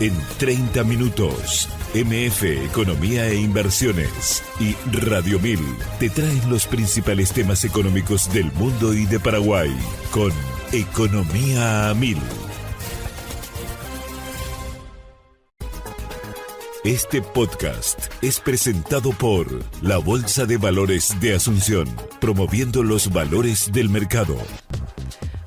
En 30 minutos, MF Economía e Inversiones y Radio 1000 te traen los principales temas económicos del mundo y de Paraguay con Economía a 1000. Este podcast es presentado por la Bolsa de Valores de Asunción, promoviendo los valores del mercado.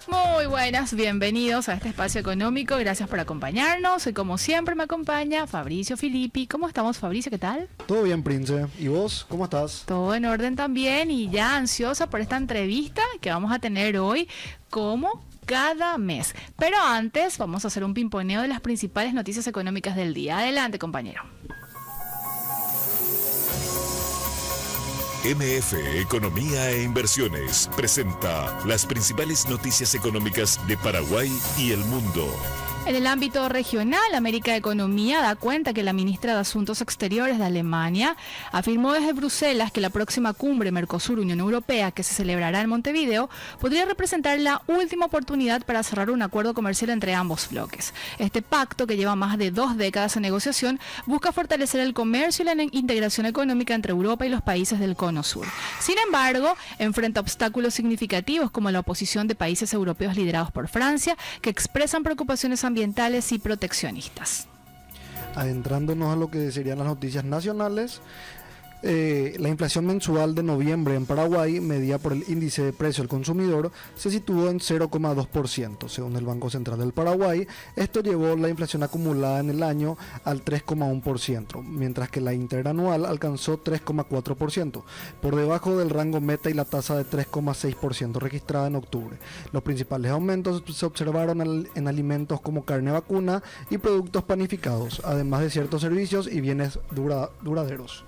Muy buenas, bienvenidos a este espacio económico, gracias por acompañarnos. Y como siempre me acompaña Fabricio Filippi. ¿Cómo estamos, Fabricio? ¿Qué tal? Todo bien, Prince. ¿Y vos? ¿Cómo estás? Todo en orden también y ya ansiosa por esta entrevista que vamos a tener hoy como cada mes. Pero antes vamos a hacer un pimponeo de las principales noticias económicas del día. Adelante, compañero. MF Economía e Inversiones presenta las principales noticias económicas de Paraguay y el mundo. En el ámbito regional, América Economía da cuenta que la ministra de Asuntos Exteriores de Alemania afirmó desde Bruselas que la próxima cumbre Mercosur-Unión Europea, que se celebrará en Montevideo, podría representar la última oportunidad para cerrar un acuerdo comercial entre ambos bloques. Este pacto, que lleva más de 2 décadas en negociación, busca fortalecer el comercio y la integración económica entre Europa y los países del Cono Sur. Sin embargo, enfrenta obstáculos significativos como la oposición de países europeos liderados por Francia, que expresan preocupaciones ambientales y proteccionistas. Adentrándonos a lo que serían las noticias nacionales, la inflación mensual de noviembre en Paraguay, medida por el índice de precio al consumidor, se situó en 0,2%, según el Banco Central del Paraguay. Esto llevó la inflación acumulada en el año al 3,1%, mientras que la interanual alcanzó 3,4%, por debajo del rango meta y la tasa de 3,6% registrada en octubre. Los principales aumentos se observaron en alimentos como carne vacuna y productos panificados, además de ciertos servicios y bienes duraderos.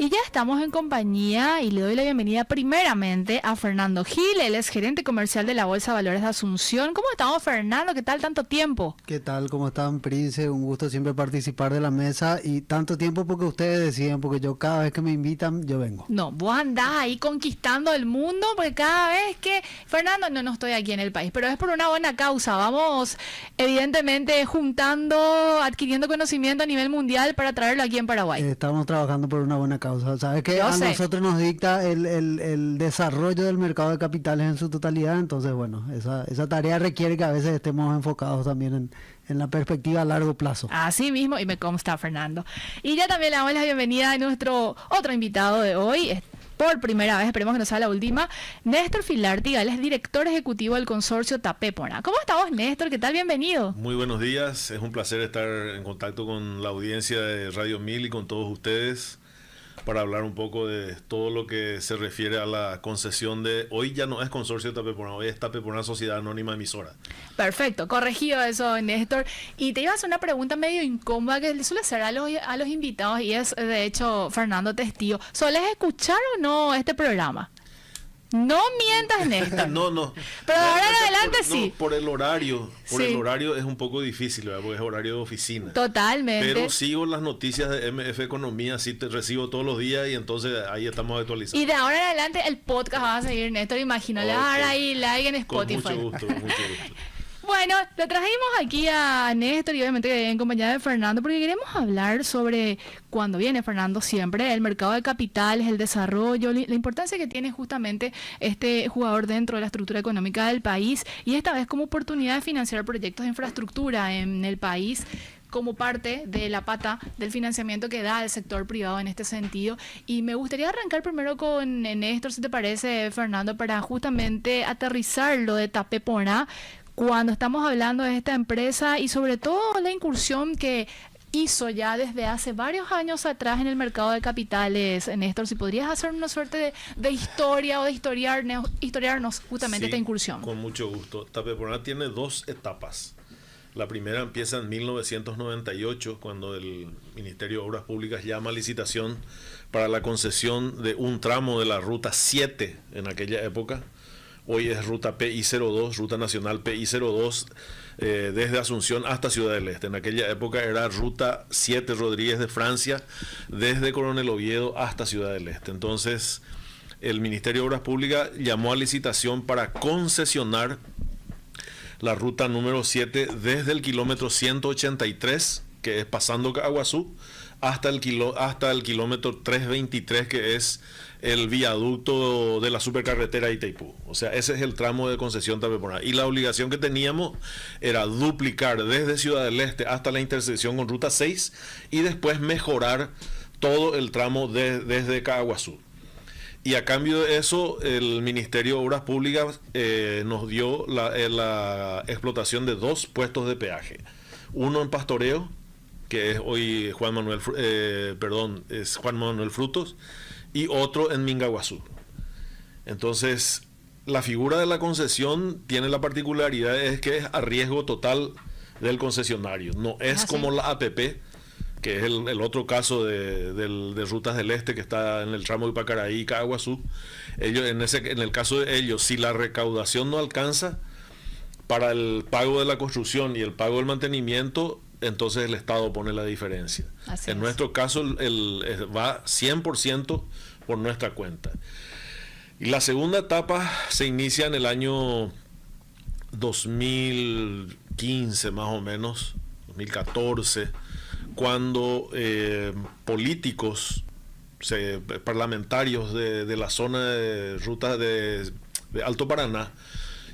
Y ya estamos en compañía y le doy la bienvenida primeramente a Fernando Gil. Él es gerente comercial de la Bolsa de Valores de Asunción. ¿Cómo estamos, Fernando? ¿Qué tal tanto tiempo? ¿Qué tal? ¿Cómo están, Prince? Un gusto siempre participar de la mesa y tanto tiempo porque ustedes deciden, porque yo cada vez que me invitan, yo vengo. No, vos andás ahí conquistando el mundo porque cada vez que... Fernando, no estoy aquí en el país, pero es por una buena causa. Vamos, evidentemente, juntando, adquiriendo conocimiento a nivel mundial para traerlo aquí en Paraguay. Estamos trabajando por una buena causa. Sabes que a nosotros nos dicta el desarrollo del mercado de capitales en su totalidad, entonces bueno, esa tarea requiere que a veces estemos enfocados también en la perspectiva a largo plazo. Así mismo, y me consta, Fernando. Y ya también le damos la bienvenida a nuestro otro invitado de hoy, por primera vez, esperemos que no sea la última, Néstor Filártiga. Él es director ejecutivo del consorcio Tapépona. ¿Cómo estamos, Néstor? ¿Qué tal? Bienvenido. Muy buenos días, es un placer estar en contacto con la audiencia de Radio 1000 y con todos ustedes, para hablar un poco de todo lo que se refiere a la concesión de... Hoy ya no es Consorcio Tapépona, hoy es Tapépona Sociedad Anónima Emisora. Perfecto, corregido eso, Néstor. Y te iba a hacer una pregunta medio incómoda que le suele hacer a los invitados, y es, de hecho, Fernando testigo. ¿Soles escuchar o no este programa? No mientas, Néstor. No. Pero ahora en adelante sí. Por el horario. El horario es un poco difícil, ¿verdad? Porque es horario de oficina. Totalmente. Pero sigo las noticias de MF Economía, sí te recibo todos los días y entonces ahí estamos actualizados. Y de ahora en adelante el podcast va a seguir, Néstor. Imagino, le vas a dar ahí like en Spotify. Con mucho gusto. Bueno, le trajimos aquí a Néstor y obviamente en compañía de Fernando porque queremos hablar sobre cuando viene Fernando siempre, el mercado de capitales, el desarrollo, la importancia que tiene justamente este jugador dentro de la estructura económica del país y esta vez como oportunidad de financiar proyectos de infraestructura en el país, como parte de la pata del financiamiento que da el sector privado en este sentido. Y me gustaría arrancar primero con Néstor, si te parece, Fernando, para justamente aterrizar lo de Tapépona cuando estamos hablando de esta empresa y sobre todo la incursión que hizo ya desde hace varios años atrás en el mercado de capitales. Néstor, si podrías hacer una suerte de historia o de historiarnos justamente esta incursión. Con mucho gusto. Tapépona tiene 2 etapas. La primera empieza en 1998, cuando el Ministerio de Obras Públicas llama a licitación para la concesión de un tramo de la Ruta 7 en aquella época. Hoy es Ruta PI02, Ruta Nacional PI02, desde Asunción hasta Ciudad del Este. En aquella época era Ruta 7 Rodríguez de Francia, desde Coronel Oviedo hasta Ciudad del Este. Entonces, el Ministerio de Obras Públicas llamó a licitación para concesionar la ruta número 7 desde el kilómetro 183, que es pasando Caguazú, hasta el kilómetro 323, que es el viaducto de la supercarretera de Itaipú. O sea, ese es el tramo de concesión Tapeponá. Y la obligación que teníamos era duplicar desde Ciudad del Este hasta la intersección con Ruta 6 y después mejorar todo el tramo desde Caguazú. Y a cambio de eso, el Ministerio de Obras Públicas nos dio la explotación de 2 puestos de peaje. Uno en Pastoreo, que es hoy Juan Manuel Frutos, y otro en Mingaguazú. Entonces, la figura de la concesión tiene la particularidad es que es a riesgo total del concesionario. No es como la APP, que es el otro caso de Rutas del Este, que está en el tramo de Ipacaraí y Caguazú. Ellos, en el caso de ellos, si la recaudación no alcanza para el pago de la construcción y el pago del mantenimiento, entonces el Estado pone la diferencia. En nuestro caso va 100% por nuestra cuenta. Y la segunda etapa se inicia en el año 2015 más o menos, 2014, cuando políticos, parlamentarios de la zona de ruta de Alto Paraná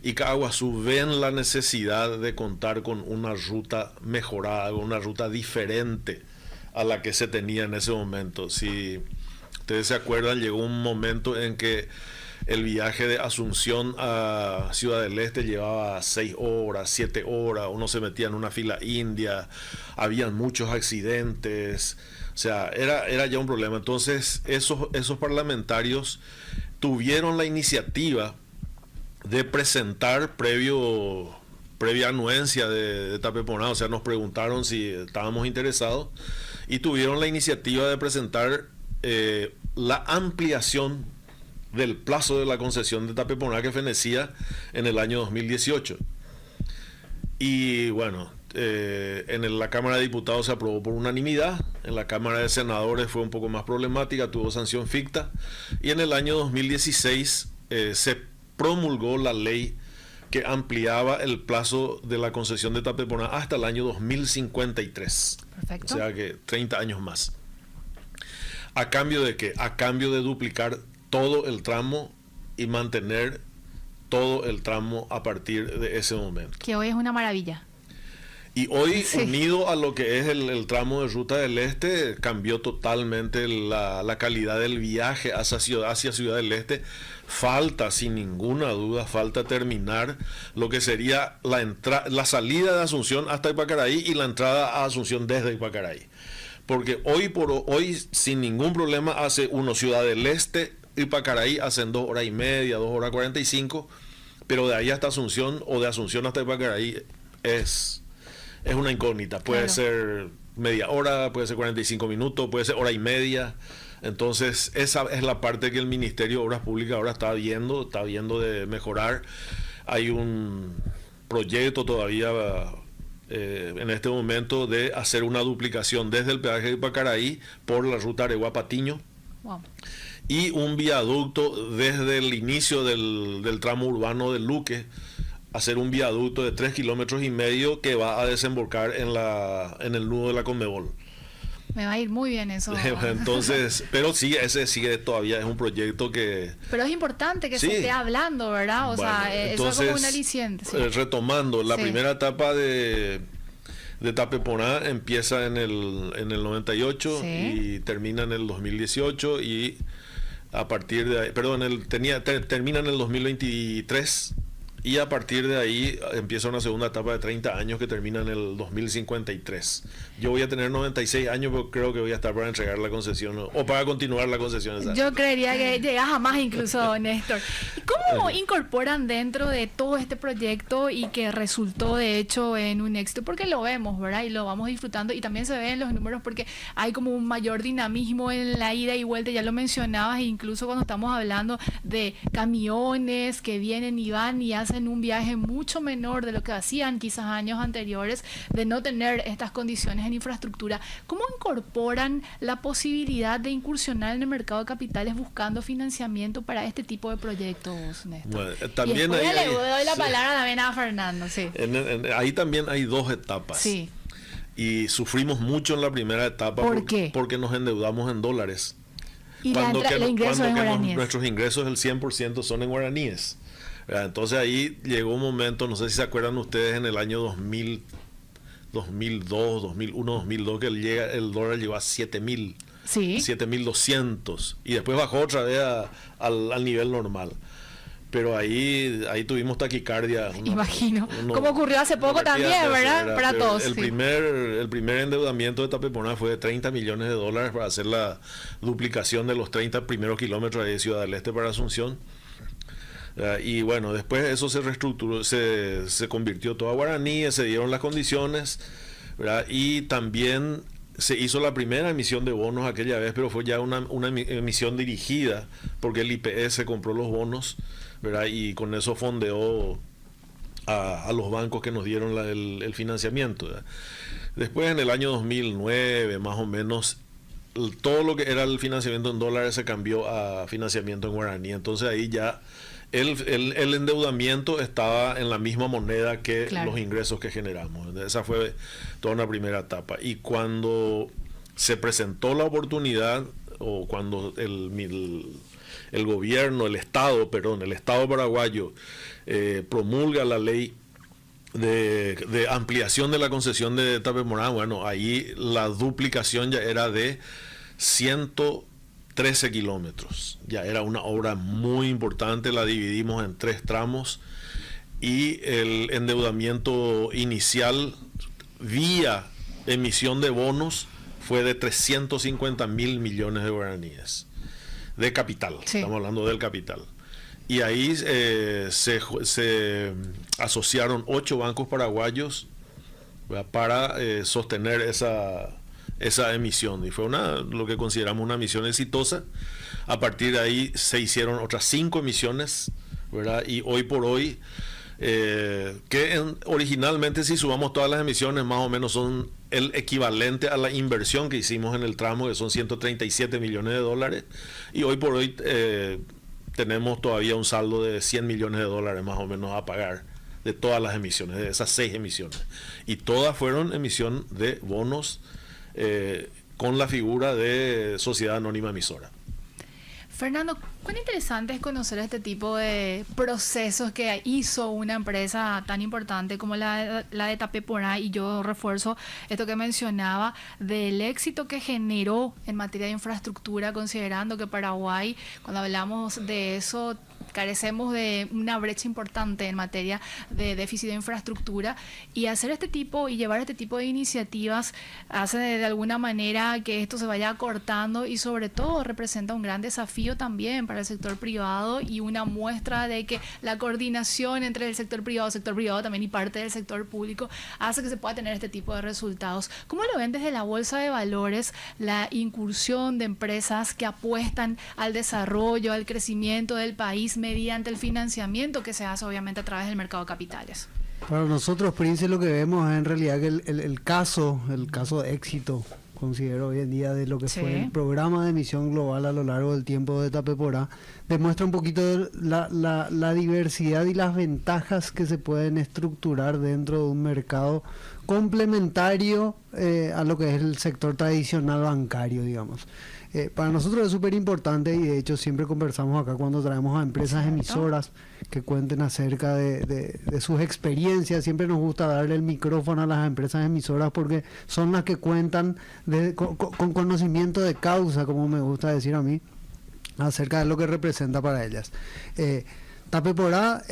y Caguazú ven la necesidad de contar con una ruta mejorada, una ruta diferente a la que se tenía en ese momento. Si ustedes se acuerdan, llegó un momento en que el viaje de Asunción a Ciudad del Este llevaba 6 horas, 7 horas, uno se metía en una fila india, habían muchos accidentes, o sea, era ya un problema. Entonces, esos parlamentarios tuvieron la iniciativa de presentar previa anuencia de Tapeponá, o sea, nos preguntaron si estábamos interesados y tuvieron la iniciativa de presentar la ampliación del plazo de la concesión de Tapeponá, que fenecía en el año 2018. Y bueno, en la Cámara de Diputados se aprobó por unanimidad, en la Cámara de Senadores fue un poco más problemática, tuvo sanción ficta, y en el año 2016 se promulgó la ley que ampliaba el plazo de la concesión de Tapeponá hasta el año 2053. Perfecto. O sea que 30 años más. ¿A cambio de qué? A cambio de duplicar todo el tramo y mantener todo el tramo a partir de ese momento. Que hoy es una maravilla. Y hoy, unido a lo que es el tramo de Ruta del Este, cambió totalmente la calidad del viaje hacia Ciudad del Este. Falta, sin ninguna duda, terminar lo que sería la salida de Asunción hasta Ipacaraí y la entrada a Asunción desde Ipacaraí. Porque hoy, sin ningún problema, hace uno Ciudad del Este, Ipacaraí hacen 2 horas y media, 2 horas 45, pero de ahí hasta Asunción o de Asunción hasta Ipacaraí es una incógnita. Puede ser media hora, puede ser 45 minutos, puede ser hora y media. Entonces, esa es la parte que el Ministerio de Obras Públicas ahora está viendo de mejorar. Hay un proyecto todavía en este momento de hacer una duplicación desde el peaje de Ipacaraí por la ruta Areguá-Patiño. Wow. Y un viaducto desde el inicio del tramo urbano de Luque, hacer un viaducto de 3,5 kilómetros que va a desembocar en el nudo de la Conmebol. Me va a ir muy bien eso. Entonces, pero sí, ese sigue todavía, es un proyecto que... Pero es importante que se esté hablando, ¿verdad? O sea, eso es como un aliciente. Sí. Retomando, la primera etapa de Tapeponá empieza en el 98 y termina en el 2018 y a partir de ahí, termina en el 2023 y a partir de ahí empieza una segunda etapa de 30 años que termina en el 2053. Yo voy a tener 96 años, pero creo que voy a estar para entregar la concesión o para continuar la concesión. ¿Sabes? Yo creería que llegas a más incluso, Néstor. ¿Cómo incorporan dentro de todo este proyecto y que resultó de hecho en un éxito? Porque lo vemos, ¿verdad? Y lo vamos disfrutando y también se ven los números porque hay como un mayor dinamismo en la ida y vuelta, ya lo mencionabas, incluso cuando estamos hablando de camiones que vienen y van y hacen hacen un viaje mucho menor de lo que hacían quizás años anteriores, de no tener estas condiciones en infraestructura. ¿Cómo incorporan la posibilidad de incursionar en el mercado de capitales buscando financiamiento para este tipo de proyectos, Néstor? Bueno, también y le doy la palabra también a Fernando. Sí. Ahí también hay dos etapas. Sí. Y sufrimos mucho en la primera etapa. ¿Por qué? Porque nos endeudamos en dólares. Y Nuestros ingresos el 100% son en guaraníes. Entonces ahí llegó un momento, no sé si se acuerdan ustedes, en el año 2002, 2002, que el dólar llegó a 7.000, sí. 7.200, y después bajó otra vez al nivel normal. Pero ahí tuvimos taquicardia. Imagino. Como ocurrió hace poco también, ¿verdad? Para todos. El primer endeudamiento de Tapeporá fue de $30 millones para hacer la duplicación de los 30 primeros kilómetros de Ciudad del Este para Asunción. Y bueno, después eso se reestructuró, se convirtió todo a guaraníes, se dieron las condiciones, ¿verdad? Y también se hizo la primera emisión de bonos aquella vez, pero fue ya una emisión dirigida, porque el IPS compró los bonos, ¿verdad? Y con eso fondeó a los bancos que nos dieron el financiamiento, ¿verdad? Después, en el año 2009, más o menos, todo lo que era el financiamiento en dólares se cambió a financiamiento en guaraní. Entonces ahí ya el endeudamiento estaba en la misma moneda que los ingresos que generamos. Esa fue toda una primera etapa. Y cuando se presentó la oportunidad, o cuando el gobierno, el Estado paraguayo promulga la ley de ampliación de la concesión de Tapeporá, bueno, ahí la duplicación ya era de 113 kilómetros. Ya era una obra muy importante, la dividimos en 3 tramos, y el endeudamiento inicial vía emisión de bonos fue de 350.000 millones de guaraníes de capital. Sí. Estamos hablando del capital. Y ahí se asociaron 8 bancos paraguayos, ¿verdad?, para sostener esa emisión. Y fue lo que consideramos una emisión exitosa. A partir de ahí se hicieron otras 5 emisiones, ¿verdad? Y hoy por hoy, originalmente, si sumamos todas las emisiones, más o menos son el equivalente a la inversión que hicimos en el tramo, que son $137 millones, y hoy por hoy tenemos todavía un saldo de $100 millones más o menos a pagar de todas las emisiones, de esas 6 emisiones, y todas fueron emisión de bonos con la figura de sociedad anónima emisora. Fernando, cuán interesante es conocer este tipo de procesos que hizo una empresa tan importante como la de Tapeporá, y yo refuerzo esto que mencionaba del éxito que generó en materia de infraestructura, considerando que Paraguay, cuando hablamos de eso, carecemos de una brecha importante en materia de déficit de infraestructura, y hacer este tipo y llevar este tipo de iniciativas hace de alguna manera que esto se vaya acortando, y sobre todo representa un gran desafío también para el sector privado, y una muestra de que la coordinación entre el sector privado también y parte del sector público hace que se pueda tener este tipo de resultados. ¿Cómo lo ven desde la Bolsa de Valores la incursión de empresas que apuestan al desarrollo, al crecimiento del país mediante el financiamiento que se hace obviamente a través del mercado de capitales? Para nosotros, Prince, lo que vemos es en realidad que el caso de éxito, considero hoy en día, de lo que fue el programa de emisión global a lo largo del tiempo de Tapeporá, demuestra un poquito la diversidad y las ventajas que se pueden estructurar dentro de un mercado complementario a lo que es el sector tradicional bancario, digamos. Para nosotros es súper importante, y de hecho siempre conversamos acá cuando traemos a empresas emisoras que cuenten acerca de sus experiencias. Siempre nos gusta darle el micrófono a las empresas emisoras porque son las que cuentan con conocimiento de causa, como me gusta decir a mí, acerca de lo que representa para ellas. Tapeporá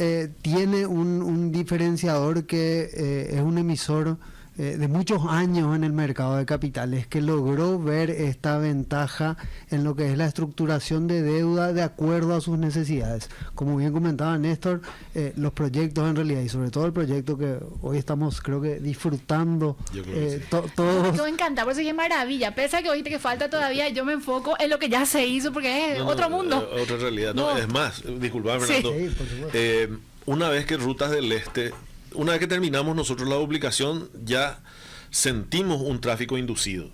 tiene un diferenciador que es un emisor de muchos años en el mercado de capitales, que logró ver esta ventaja en lo que es la estructuración de deuda de acuerdo a sus necesidades. Como bien comentaba Néstor, los proyectos en realidad, y sobre todo el proyecto que hoy estamos, creo que, disfrutando todos. Me encanta, por eso es maravilla. Pese a que oíste que falta todavía, yo me enfoco en lo que ya se hizo, porque es otro mundo. Otra realidad. No, es más, disculpame, Fernando. Sí, por supuesto. una vez que Rutas del Este, una vez que terminamos nosotros la duplicación, ya sentimos un tráfico inducido.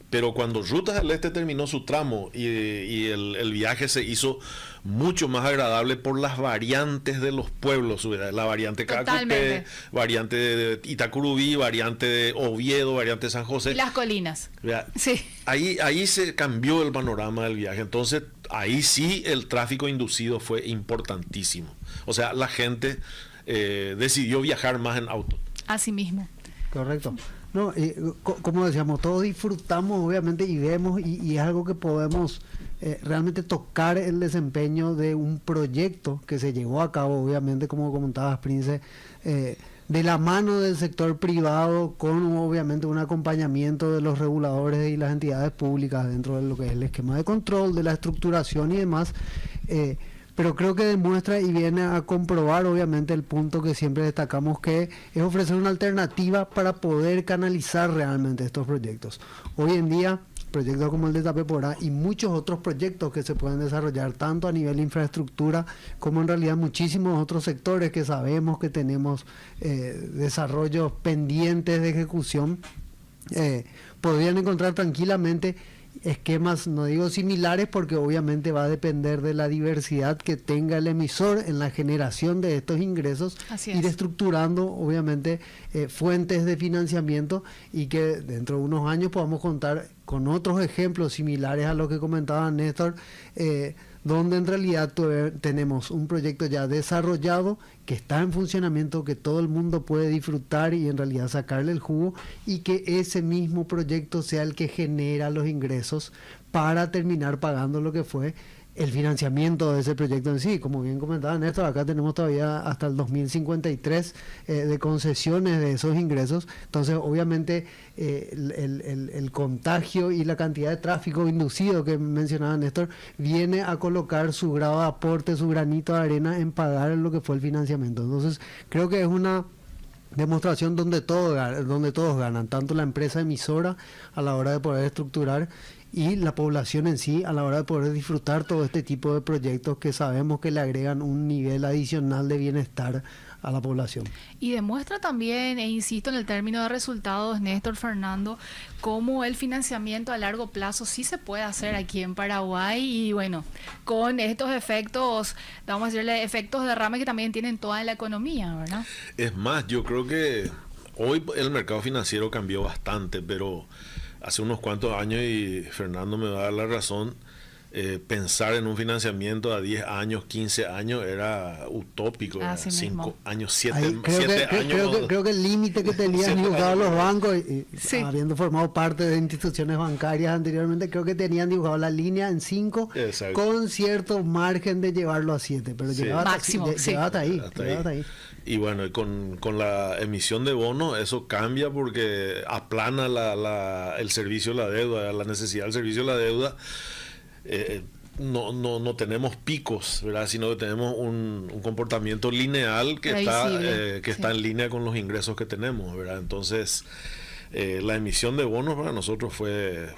Pero cuando Rutas del Este terminó su tramo y el viaje se hizo mucho más agradable por las variantes de los pueblos, la variante Cacupé, variante de Itacurubí, variante de Oviedo, variante de San José. Y las colinas. Sí. Ahí se cambió el panorama del viaje. Entonces, ahí sí el tráfico inducido fue importantísimo. O sea, la gente decidió viajar más en auto. Así mismo. Correcto. No, como decíamos, todos disfrutamos obviamente y vemos y es algo que podemos realmente tocar el desempeño de un proyecto que se llevó a cabo, obviamente, como comentabas, Prince, de la mano del sector privado, con obviamente un acompañamiento de los reguladores y las entidades públicas dentro de lo que es el esquema de control, de la estructuración y demás. Pero creo que demuestra y viene a comprobar obviamente el punto que siempre destacamos, que es ofrecer una alternativa para poder canalizar realmente estos proyectos. Hoy en día, proyectos como el de Tapeporá y muchos otros proyectos que se pueden desarrollar tanto a nivel de infraestructura como en realidad muchísimos otros sectores que sabemos que tenemos desarrollos pendientes de ejecución, podrían encontrar tranquilamente esquemas, no digo similares, porque obviamente va a depender de la diversidad que tenga el emisor en la generación de estos ingresos, ir estructurando obviamente fuentes de financiamiento y que dentro de unos años podamos contar con otros ejemplos similares a lo que comentaba Néstor, donde en realidad tenemos un proyecto ya desarrollado, que está en funcionamiento, que todo el mundo puede disfrutar y en realidad sacarle el jugo, y que ese mismo proyecto sea el que genera los ingresos para terminar pagando lo que fue el financiamiento de ese proyecto en sí. Como bien comentaba Néstor, acá tenemos todavía hasta el 2053 de concesiones de esos ingresos. Entonces, obviamente, el contagio y la cantidad de tráfico inducido que mencionaba Néstor viene a colocar su grado de aporte, su granito de arena en pagar lo que fue el financiamiento. Entonces, creo que es una demostración donde todos ganan, tanto la empresa emisora a la hora de poder estructurar y la población en sí a la hora de poder disfrutar todo este tipo de proyectos que sabemos que le agregan un nivel adicional de bienestar a la población. Y demuestra también, e insisto en el término de resultados, Néstor, Fernando, cómo el financiamiento a largo plazo sí se puede hacer aquí en Paraguay, y bueno, con estos efectos, vamos a decirle, efectos de derrame que también tienen toda la economía, ¿verdad? Es más, yo creo que hoy el mercado financiero cambió bastante, pero hace unos cuantos años, y Fernando me va a dar la razón, pensar en un financiamiento a 10 años, 15 años era utópico, 5 años, 7 años. Creo que el límite que tenían dibujado los bancos, habiendo formado parte de instituciones bancarias anteriormente, creo que tenían dibujado la línea en 5 con cierto margen de llevarlo a 7, pero llegaba hasta ahí. Y bueno, con la emisión de bonos eso cambia, porque aplana el servicio de la deuda, la necesidad del servicio de la deuda. No tenemos picos, ¿verdad? Sino que tenemos un comportamiento lineal que está en línea con los ingresos que tenemos, ¿verdad? Entonces, la emisión de bonos para nosotros fue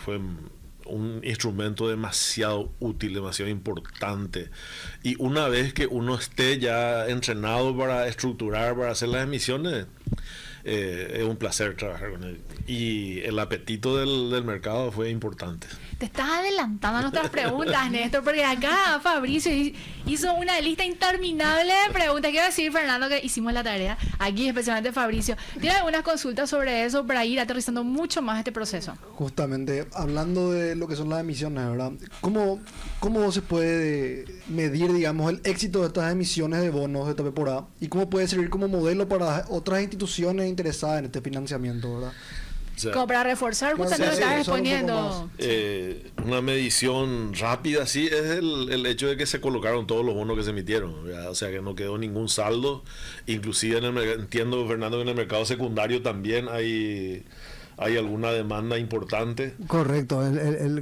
un instrumento demasiado útil, demasiado importante. Y una vez que uno esté ya entrenado para estructurar, para hacer las emisiones, es un placer trabajar con él. Y el apetito del mercado fue importante. Te estás adelantando a nuestras preguntas, Néstor, porque acá Fabricio hizo una lista interminable de preguntas. Quiero decir, Fernando, que hicimos la tarea, aquí especialmente Fabricio. ¿Tiene algunas consultas sobre eso para ir aterrizando mucho más este proceso? Justamente, hablando de lo que son las emisiones, ¿verdad? ¿Cómo se puede medir, digamos, el éxito de estas emisiones de bonos de Tapeporá? ¿Y cómo puede servir como modelo para otras instituciones interesadas en este financiamiento, verdad? O sea, como para reforzar justamente lo que estás exponiendo. Una medición rápida, sí, es el hecho de que se colocaron todos los bonos que se emitieron, ¿verdad? O sea, que no quedó ningún saldo. Inclusive entiendo, Fernando, que en el mercado secundario también hay hay alguna demanda importante. Correcto,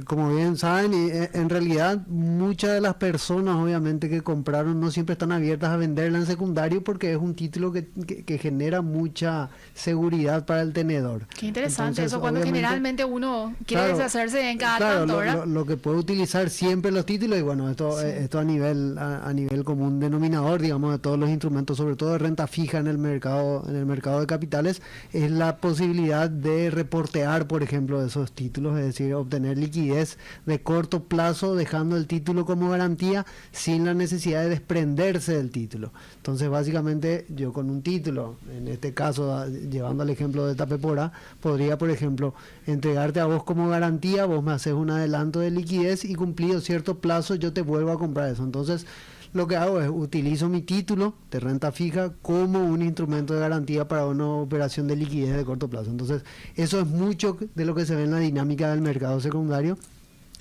como bien saben, y en realidad muchas de las personas obviamente que compraron no siempre están abiertas a venderla en secundario porque es un título que genera mucha seguridad para el tenedor. Qué interesante. Entonces, eso cuando generalmente uno quiere deshacerse en cada tanto, ¿verdad? Lo que puede utilizar siempre los títulos, y bueno, esto a nivel común denominador, digamos, de todos los instrumentos, sobre todo de renta fija en el mercado de capitales, es la posibilidad de reportear, por ejemplo, esos títulos, es decir, obtener liquidez de corto plazo dejando el título como garantía sin la necesidad de desprenderse del título. Entonces, básicamente, yo con un título, en este caso, llevando al ejemplo de Tapepora, podría, por ejemplo, entregarte a vos como garantía, vos me haces un adelanto de liquidez y cumplido cierto plazo yo te vuelvo a comprar eso. Entonces, lo que hago es utilizo mi título de renta fija como un instrumento de garantía para una operación de liquidez de corto plazo. Entonces, eso es mucho de lo que se ve en la dinámica del mercado secundario.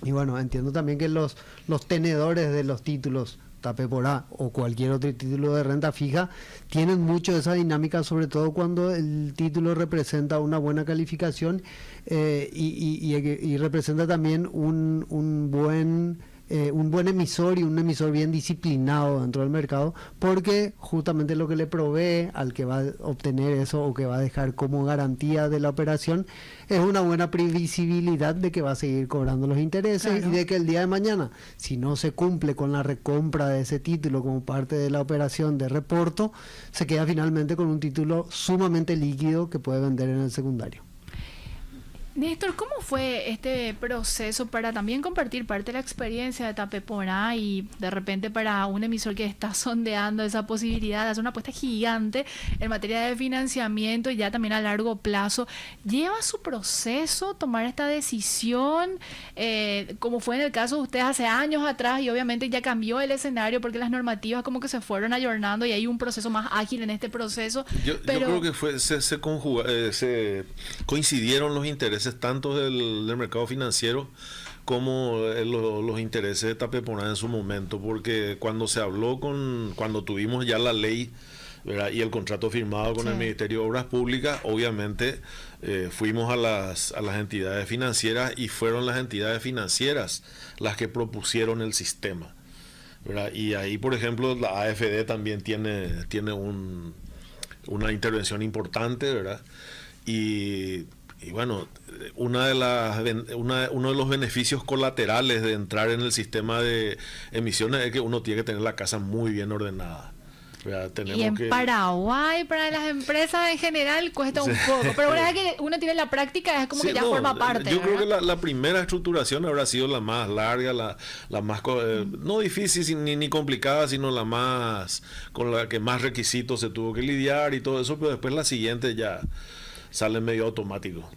Y bueno, entiendo también que los tenedores de los títulos Tapepora o cualquier otro título de renta fija tienen mucho de esa dinámica, sobre todo cuando el título representa una buena calificación y representa también un buen emisor y un emisor bien disciplinado dentro del mercado, porque justamente lo que le provee al que va a obtener eso o que va a dejar como garantía de la operación es una buena previsibilidad de que va a seguir cobrando los intereses. Claro. Y de que el día de mañana, si no se cumple con la recompra de ese título como parte de la operación de reporto, se queda finalmente con un título sumamente líquido que puede vender en el secundario. Néstor, ¿cómo fue este proceso para también compartir parte de la experiencia de Tapepora y de repente para un emisor que está sondeando esa posibilidad de hacer una apuesta gigante en materia de financiamiento y ya también a largo plazo? ¿Lleva su proceso tomar esta decisión, como fue en el caso de ustedes hace años atrás, y obviamente ya cambió el escenario porque las normativas como que se fueron ayornando y hay un proceso más ágil en este proceso? Yo creo que se coincidieron los intereses tanto del mercado financiero como los intereses de Tapepora en su momento, porque cuando se habló cuando tuvimos ya la ley, ¿verdad?, y el contrato firmado con el Ministerio de Obras Públicas, obviamente fuimos a las entidades financieras y fueron las entidades financieras las que propusieron el sistema, ¿verdad? Y ahí, por ejemplo, la AFD también tiene una intervención importante, ¿verdad? Y bueno, uno de los beneficios colaterales de entrar en el sistema de emisiones es que uno tiene que tener la casa muy bien ordenada. Y en Paraguay, para las empresas en general, cuesta un poco. Pero una vez que uno tiene la práctica, es como que ya forma parte. Yo creo que la primera estructuración habrá sido la más larga, la más, no difícil ni complicada, sino la más, con la que más requisitos se tuvo que lidiar y todo eso, pero después la siguiente ya sale medio automático.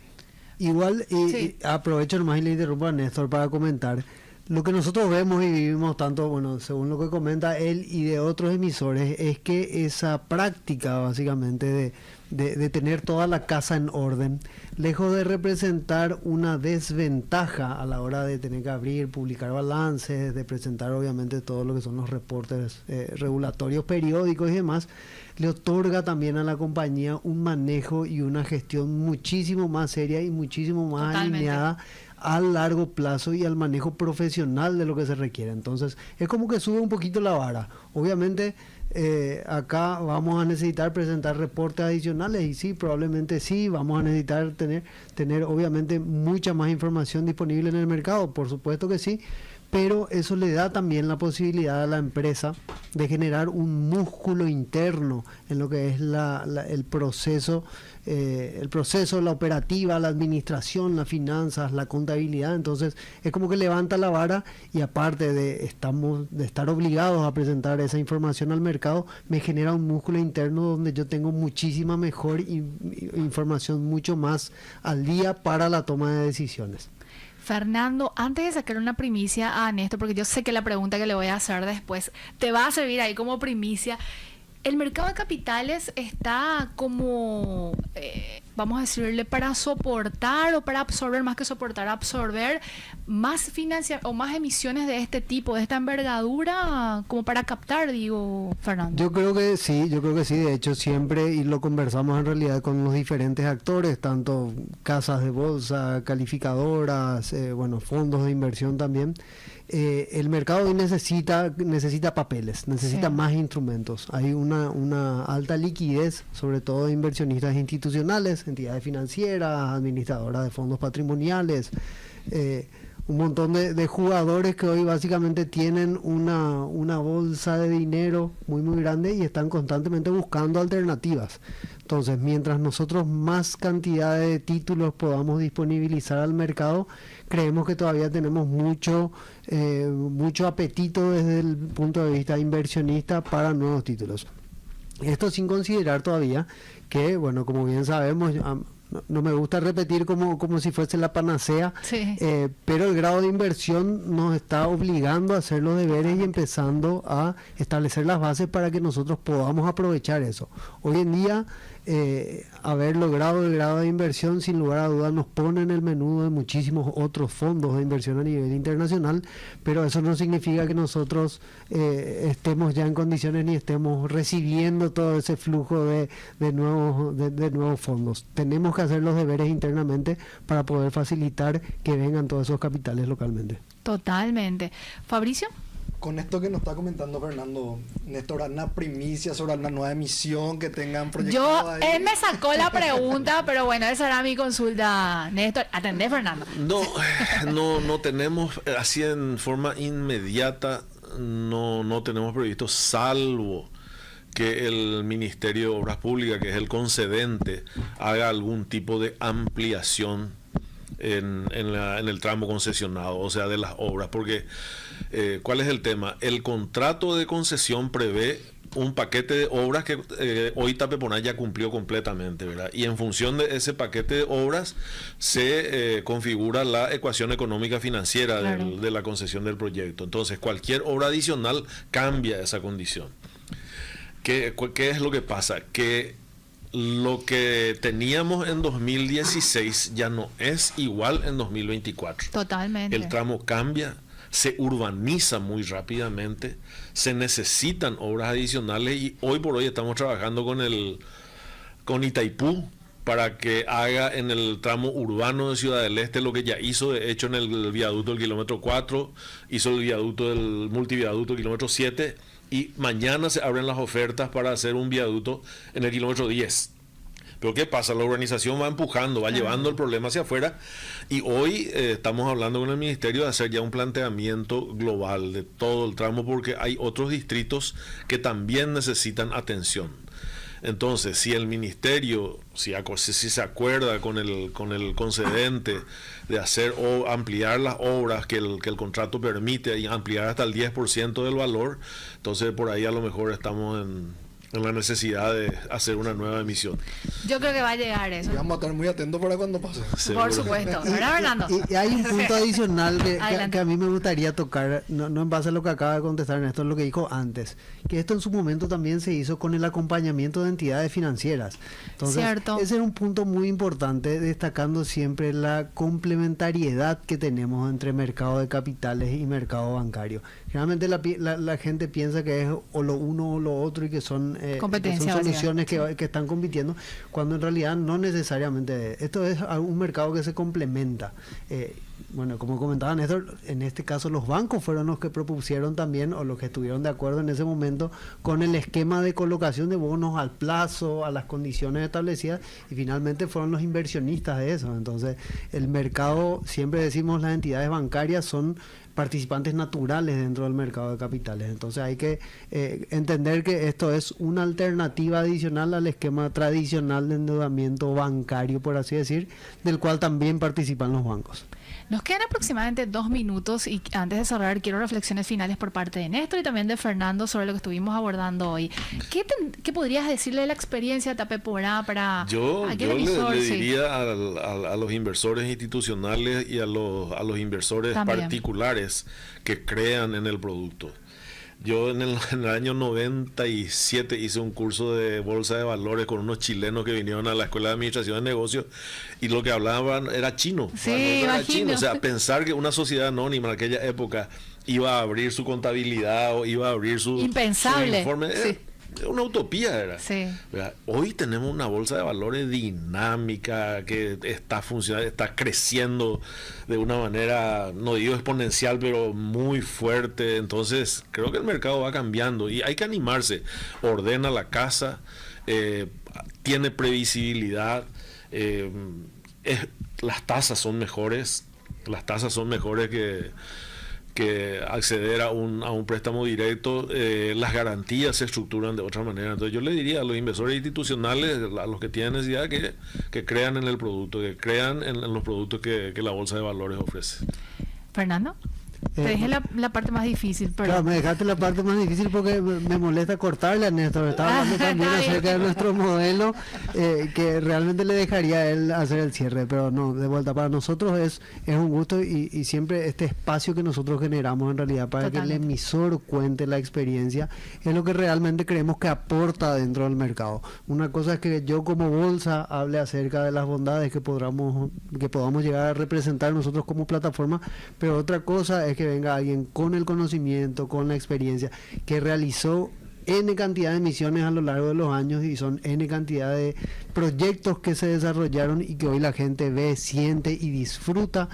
Igual, y aprovecho nomás y le interrumpo a Néstor para comentar. Lo que nosotros vemos y vivimos tanto, bueno, según lo que comenta él y de otros emisores, es que esa práctica básicamente de tener toda la casa en orden, lejos de representar una desventaja a la hora de tener que abrir, publicar balances, de presentar obviamente todo lo que son los reportes regulatorios periódicos y demás, le otorga también a la compañía un manejo y una gestión muchísimo más seria y muchísimo más alineada a largo plazo y al manejo profesional de lo que se requiere. Entonces, es como que sube un poquito la vara. Obviamente, acá vamos a necesitar presentar reportes adicionales y sí, probablemente sí, vamos a necesitar tener obviamente mucha más información disponible en el mercado, por supuesto que sí, pero eso le da también la posibilidad a la empresa de generar un músculo interno en lo que es el proceso, la operativa, la administración, las finanzas, la contabilidad. Entonces es como que levanta la vara y aparte de estar obligados a presentar esa información al mercado, me genera un músculo interno donde yo tengo muchísima mejor información mucho más al día para la toma de decisiones. Fernando, antes de sacar una primicia a Néstor, porque yo sé que la pregunta que le voy a hacer después te va a servir ahí como primicia, el mercado de capitales está como vamos a decirle, para soportar o para absorber, más que soportar, absorber más o más emisiones de este tipo, de esta envergadura, como para captar, digo, Fernando? Yo creo que sí, de hecho siempre, y lo conversamos en realidad con los diferentes actores, tanto casas de bolsa, calificadoras, fondos de inversión también. El mercado hoy necesita papeles, necesita más instrumentos. Hay una alta liquidez, sobre todo de inversionistas institucionales, entidades financieras, administradoras de fondos patrimoniales, un montón de jugadores que hoy básicamente tienen una bolsa de dinero muy grande y están constantemente buscando alternativas. Entonces, mientras nosotros más cantidad de títulos podamos disponibilizar al mercado, creemos que todavía tenemos mucho apetito desde el punto de vista inversionista para nuevos títulos. Esto sin considerar todavía que, como bien sabemos, no me gusta repetir como si fuese la panacea, sí. Pero el grado de inversión nos está obligando a hacer los deberes y empezando a establecer las bases para que nosotros podamos aprovechar eso. Hoy en día, haber logrado el grado de inversión, sin lugar a dudas, nos pone en el menú de muchísimos otros fondos de inversión a nivel internacional, pero eso no significa que nosotros estemos ya en condiciones ni estemos recibiendo todo ese flujo de nuevos fondos. Tenemos que hacer los deberes internamente para poder facilitar que vengan todos esos capitales localmente. Totalmente. Fabricio. Con esto que nos está comentando Fernando, Néstor, una primicia sobre una nueva emisión que tengan proyectada. Él me sacó la pregunta, pero bueno, esa era mi consulta. Néstor, atendé, Fernando. No tenemos así en forma inmediata, no tenemos previsto, salvo que el Ministerio de Obras Públicas, que es el concedente, haga algún tipo de ampliación en el tramo concesionado, o sea, de las obras, porque ¿cuál es el tema? El contrato de concesión prevé un paquete de obras que hoy Tapeponá ya cumplió completamente, ¿verdad? Y en función de ese paquete de obras se configura la ecuación económica financiera, claro, de la concesión del proyecto. Entonces, cualquier obra adicional cambia esa condición. ¿Qué es lo que pasa? Que lo que teníamos en 2016 ya no es igual en 2024. Totalmente. El tramo cambia, se urbaniza muy rápidamente, se necesitan obras adicionales y hoy por hoy estamos trabajando con Itaipú para que haga en el tramo urbano de Ciudad del Este lo que ya hizo, de hecho, en el viaducto del kilómetro 4, hizo el viaducto del multiviaducto del kilómetro 7, y mañana se abren las ofertas para hacer un viaducto en el kilómetro 10. Pero ¿qué pasa? La urbanización va empujando, va llevando el problema hacia afuera, y hoy estamos hablando con el Ministerio de hacer ya un planteamiento global de todo el tramo, porque hay otros distritos que también necesitan atención. Entonces, si el Ministerio, si se acuerda con el concedente de hacer o ampliar las obras que el contrato permite y ampliar hasta el 10% del valor, entonces por ahí a lo mejor estamos en la necesidad de hacer una nueva emisión. Yo creo que va a llegar eso. Y vamos a estar muy atentos para cuando pase. Por supuesto. ¿Verdad, Fernando? Y hay un punto adicional que a mí me gustaría tocar, no en base a lo que acaba de contestar Néstor, lo que dijo antes, que esto en su momento también se hizo con el acompañamiento de entidades financieras. Entonces, cierto, ese era un punto muy importante, destacando siempre la complementariedad que tenemos entre mercado de capitales y mercado bancario. Generalmente la gente piensa que es o lo uno o lo otro y que son soluciones que están compitiendo, cuando en realidad no necesariamente. Esto es un mercado que se complementa. Como comentaba Néstor, en este caso los bancos fueron los que propusieron también, o los que estuvieron de acuerdo en ese momento con el esquema de colocación de bonos al plazo, a las condiciones establecidas, y finalmente fueron los inversionistas de eso. Entonces, el mercado, siempre decimos, las entidades bancarias son participantes naturales dentro del mercado de capitales. Entonces hay que entender que esto es una alternativa adicional al esquema tradicional de endeudamiento bancario, por así decir, del cual también participan los bancos. Nos quedan aproximadamente 2 minutos y antes de cerrar quiero reflexiones finales por parte de Néstor y también de Fernando sobre lo que estuvimos abordando hoy. ¿Qué podrías decirle de la experiencia de Tapeponá para aquel emisor? Le diría a los inversores institucionales y a los inversores también particulares que crean en el producto, Yo en el año 97 hice un curso de bolsa de valores con unos chilenos que vinieron a la Escuela de Administración de Negocios y lo que hablaban era chino. Sí, era imagino. chino. O sea, pensar que una sociedad anónima en aquella época iba a abrir su contabilidad o iba a abrir su Impensable. informe, Sí. una utopía era. Sí. Hoy tenemos una bolsa de valores dinámica que está funcionando, está creciendo de una manera, no digo exponencial, pero muy fuerte. Entonces, creo que el mercado va cambiando y hay que animarse. Ordena la casa, tiene previsibilidad, las tasas son mejores. Las tasas son mejores que acceder a un préstamo directo. Las garantías se estructuran de otra manera. Entonces yo le diría a los inversores institucionales, a los que tienen necesidad, que crean en el producto, que crean en los productos que la bolsa de valores ofrece. Fernando, te dejé la parte más difícil, pero... Claro, me dejaste la parte más difícil porque me molesta cortarle a Néstor. Estaba hablando también acerca de nuestro modelo, que realmente le dejaría a él hacer el cierre, pero no, de vuelta, para nosotros es un gusto y siempre este espacio que nosotros generamos en realidad para Totalmente. que el emisor cuente la experiencia es lo que realmente creemos que aporta dentro del mercado. Una cosa es que yo como bolsa hable acerca de las bondades que podamos llegar a representar nosotros como plataforma, pero otra cosa es que venga alguien con el conocimiento, con la experiencia, que realizó N cantidad de misiones a lo largo de los años y son N cantidad de proyectos que se desarrollaron y que hoy la gente ve, siente y disfruta.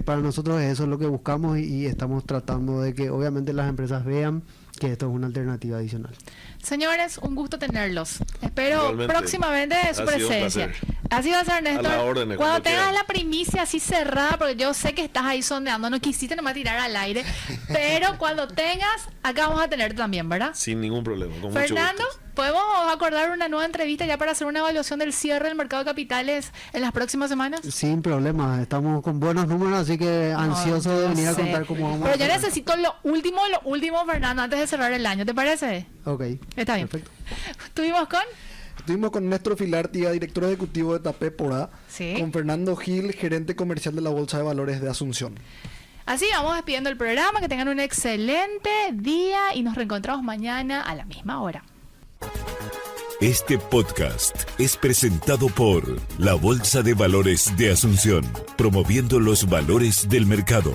Para nosotros eso es lo que buscamos y estamos tratando de que obviamente las empresas vean que esto es una alternativa adicional. Señores, un gusto tenerlos. Espero Igualmente. próximamente su Ha sido un presencia. placer. Así va a ser, Néstor. A la orden, Cuando cuando tengas quieran. la primicia así cerrada, porque yo sé que estás ahí sondeando, no quisiste nomás tirar al aire, pero cuando tengas, acá vamos a tener también, ¿verdad? Sin ningún problema. Con Fernando, mucho gusto. ¿podemos acordar una nueva entrevista ya para hacer una evaluación del cierre del mercado de capitales en las próximas semanas? Sin problemas, estamos con buenos números, así que ansioso de yo venir a sé. contar cómo vamos. Pero yo a hacer. necesito lo último, Fernando, antes de cerrar el año, ¿te parece? Ok. Está bien. Perfecto. Estuvimos con Néstor Filartiga, director ejecutivo de Tapé Porá, Sí. con Fernando Gil, gerente comercial de la Bolsa de Valores de Asunción. Así vamos despidiendo el programa, que tengan un excelente día y nos reencontramos mañana a la misma hora. Este podcast es presentado por la Bolsa de Valores de Asunción, promoviendo los valores del mercado.